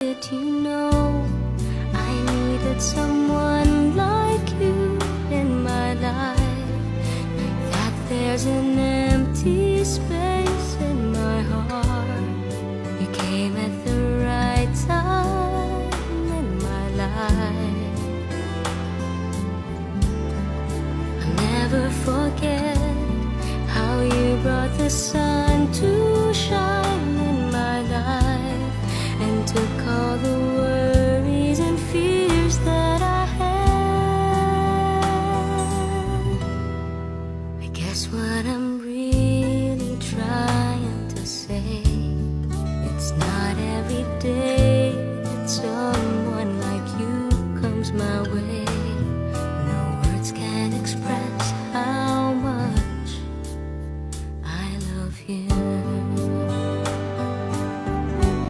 Did you know I needed someone like you in my life? That there's an empty space in my heart. You came at the right time in my life. I'll never forget how you brought the sun